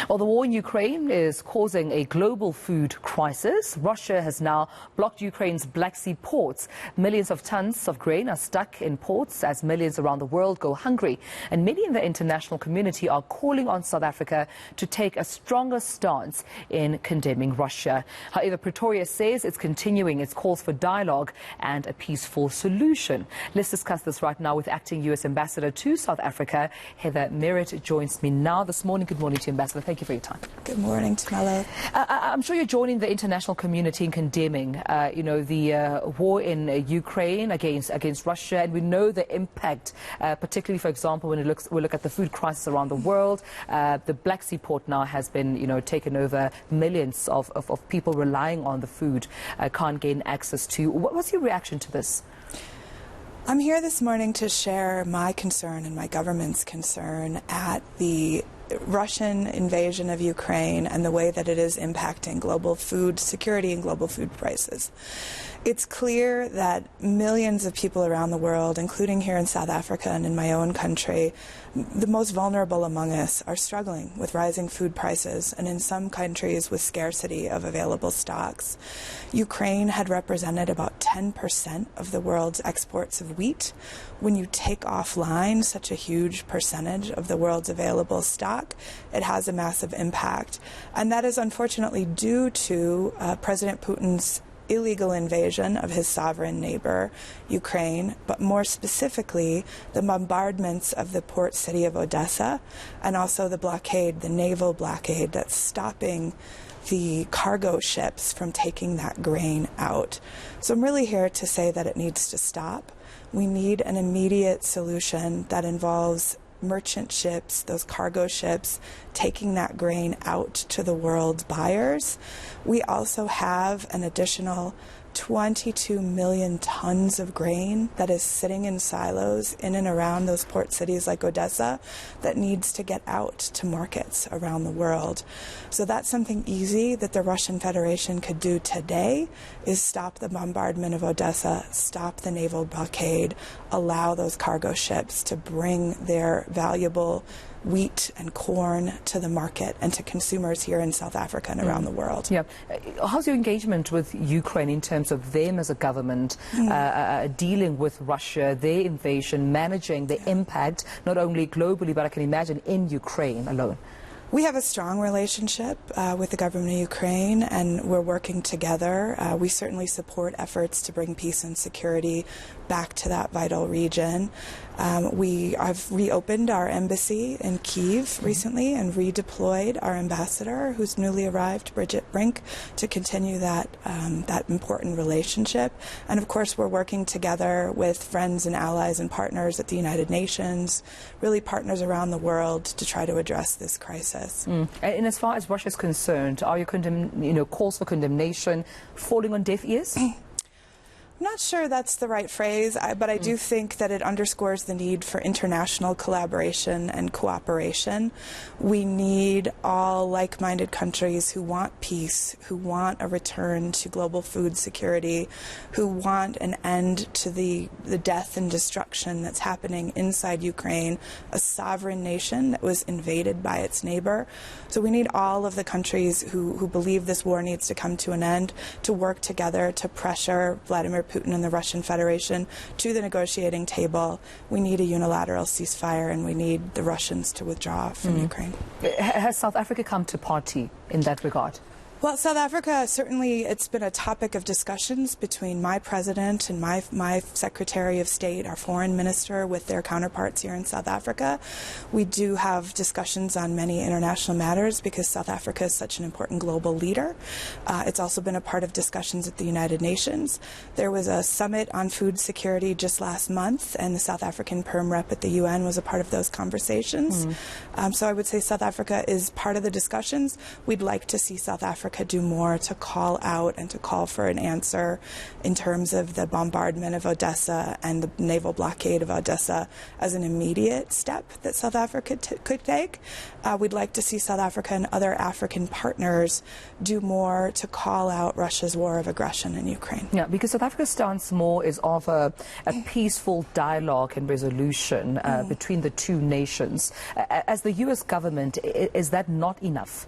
Well, the war in Ukraine is causing a global food crisis. Russia has now blocked Ukraine's Black Sea ports. Millions of tons of grain are stuck in ports as millions around the world go hungry. And many in the international community are calling on South Africa to take a stronger stance in condemning Russia. However, Pretoria says it's continuing its calls for dialogue and a peaceful solution. Let's discuss this right now with acting U.S. Ambassador to South Africa, Heather Merritt, joins me now this morning. Good morning to you, Ambassador. Thank you for your time. Good morning, Tamala. I'm sure you're joining the international community in condemning, the war in Ukraine against Russia, and we know the impact, particularly, for example, when we look at the food crisis around the world. The Black Sea port now has been, taken over. Millions of people relying on the food can't gain access to. What's your reaction to this? I'm here this morning to share my concern and my government's concern at the Russian invasion of Ukraine and the way that it is impacting global food security and global food prices. It's clear that millions of people around the world, including here in South Africa and in my own country, the most vulnerable among us are struggling with rising food prices and in some countries with scarcity of available stocks. Ukraine had represented about 10% of the world's exports of wheat. When you take offline such a huge percentage of the world's available stock, it has a massive impact. And that is unfortunately due to President Putin's illegal invasion of his sovereign neighbor, Ukraine, but more specifically, the bombardments of the port city of Odessa, and also the blockade, the naval blockade that's stopping the cargo ships from taking that grain out. So I'm really here to say that it needs to stop. We need an immediate solution that involves merchant ships, those cargo ships, taking that grain out to the world's buyers. We also have an additional 22 million tons of grain that is sitting in silos in and around those port cities like Odessa that needs to get out to markets around the world. So that's something easy that the Russian Federation could do today, is stop the bombardment of Odessa, stop the naval blockade, allow those cargo ships to bring their valuable wheat and corn to the market and to consumers here in South Africa and around the world. Yeah. How's your engagement with Ukraine in terms of them as a government dealing with Russia, their invasion, managing the impact, not only globally, but I can imagine in Ukraine alone? We have a strong relationship with the government of Ukraine, and we're working together. We certainly support efforts to bring peace and security back to that vital region. We have reopened our embassy in Kyiv recently and redeployed our ambassador, who's newly arrived, Bridget Brink, to continue that important relationship. And of course, we're working together with friends and allies and partners at the United Nations, really partners around the world to try to address this crisis. And as far as Russia is concerned, are your calls for condemnation falling on deaf ears? I'm not sure that's the right phrase, but I do think that it underscores the need for international collaboration and cooperation. We need all like-minded countries who want peace, who want a return to global food security, who want an end to the death and destruction that's happening inside Ukraine, a sovereign nation that was invaded by its neighbor. So we need all of the countries who believe this war needs to come to an end to work together to pressure Vladimir Putin and the Russian Federation to the negotiating table. We need a unilateral ceasefire, and we need the Russians to withdraw from Ukraine. Has South Africa come to party in that regard? Well, South Africa, certainly it's been a topic of discussions between my president and my Secretary of State, our foreign minister, with their counterparts here in South Africa. We do have discussions on many international matters because South Africa is such an important global leader. It's also been a part of discussions at the United Nations. There was a summit on food security just last month, and the South African Perm Rep at the UN was a part of those conversations. So I would say South Africa is part of the discussions. We'd like to see South Africa Africa do more to call out and to call for an answer in terms of the bombardment of Odessa and the naval blockade of Odessa as an immediate step that South Africa could take. We'd like to see South Africa and other African partners do more to call out Russia's war of aggression in Ukraine. Yeah, because South Africa's stance more is of a peaceful dialogue and resolution between the two nations. As the U.S. government, is that not enough?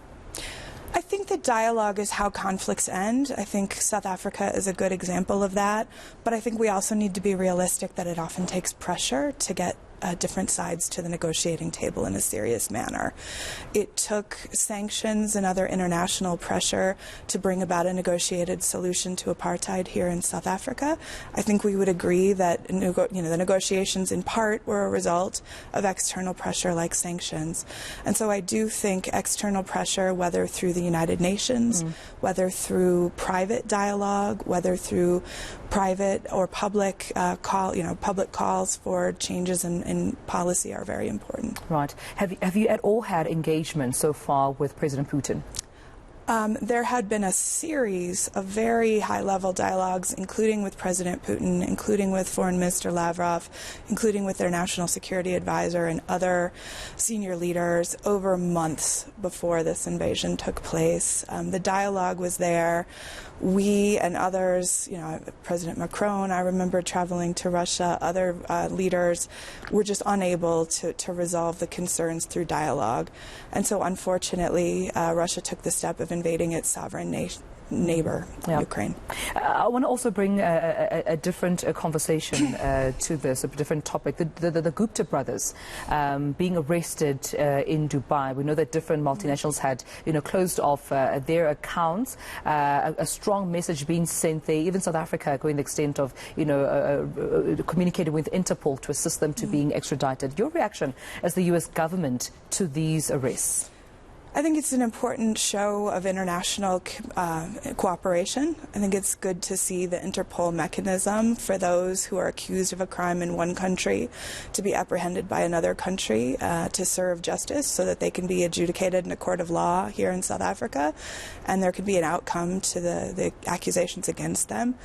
I think that dialogue is how conflicts end. I think South Africa is a good example of that. But I think we also need to be realistic that it often takes pressure to get different sides to the negotiating table in a serious manner. It took sanctions and other international pressure to bring about a negotiated solution to apartheid here in South Africa. I think we would agree that the negotiations in part were a result of external pressure like sanctions. And so I do think external pressure, whether through the United Nations, whether through private dialogue, whether through private or public public calls for changes in policy are very important. Right. Have you at all had engagement so far with President Putin? There had been a series of very high-level dialogues, including with President Putin, including with Foreign Minister Lavrov, including with their national security advisor and other senior leaders over months before this invasion took place. The dialogue was there. We and others, President Macron, I remember traveling to Russia, other leaders were just unable to resolve the concerns through dialogue. And so unfortunately, Russia took the step of invading its sovereign neighbor, Ukraine. I want to also bring a different conversation to this, a different topic. The Gupta brothers being arrested in Dubai. We know that different multinationals had, closed off their accounts. A strong message being sent there. Even South Africa going the extent of, communicating with Interpol to assist them to being extradited. Your reaction as the U.S. government to these arrests? I think it's an important show of international cooperation. I think it's good to see the Interpol mechanism for those who are accused of a crime in one country to be apprehended by another country to serve justice so that they can be adjudicated in a court of law here in South Africa and there can be an outcome to the accusations against them.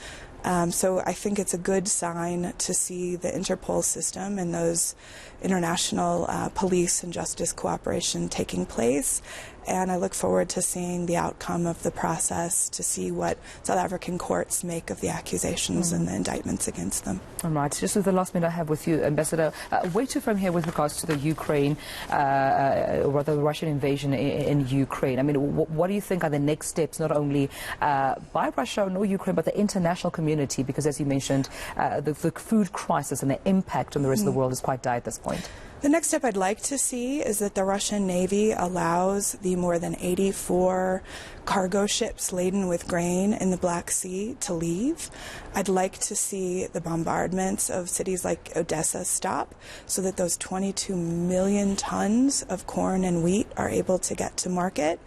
So I think it's a good sign to see the Interpol system and those international police and justice cooperation taking place. And I look forward to seeing the outcome of the process, to see what South African courts make of the accusations and the indictments against them. All right. Just with the last minute I have with you, Ambassador, where to from here with regards to the Ukraine, or the Russian invasion in Ukraine? I mean, what do you think are the next steps, not only by Russia nor Ukraine, but the international community? Because as you mentioned, the food crisis and the impact on the rest of the world is quite dire at this point. The next step I'd like to see is that the Russian Navy allows the more than 84 cargo ships laden with grain in the Black Sea to leave. I'd like to see the bombardments of cities like Odessa stop so that those 22 million tons of corn and wheat are able to get to market.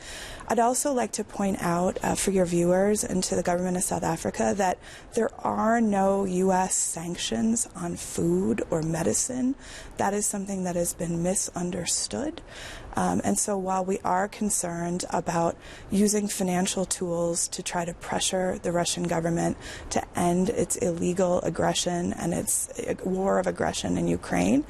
I'd also like to point out for your viewers and to the government of South Africa that there are no U.S. sanctions on food or medicine. That is something that has been misunderstood. And so while we are concerned about using financial tools to try to pressure the Russian government to end its illegal aggression and its war of aggression in Ukraine,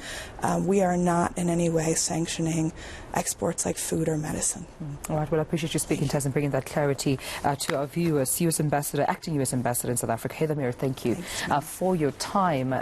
we are not in any way sanctioning exports like food or medicine. All right. Well, I appreciate you speaking to us and bringing that clarity to our viewers. U.S. Ambassador, acting U.S. Ambassador in South Africa, Merritt, thank you for your time.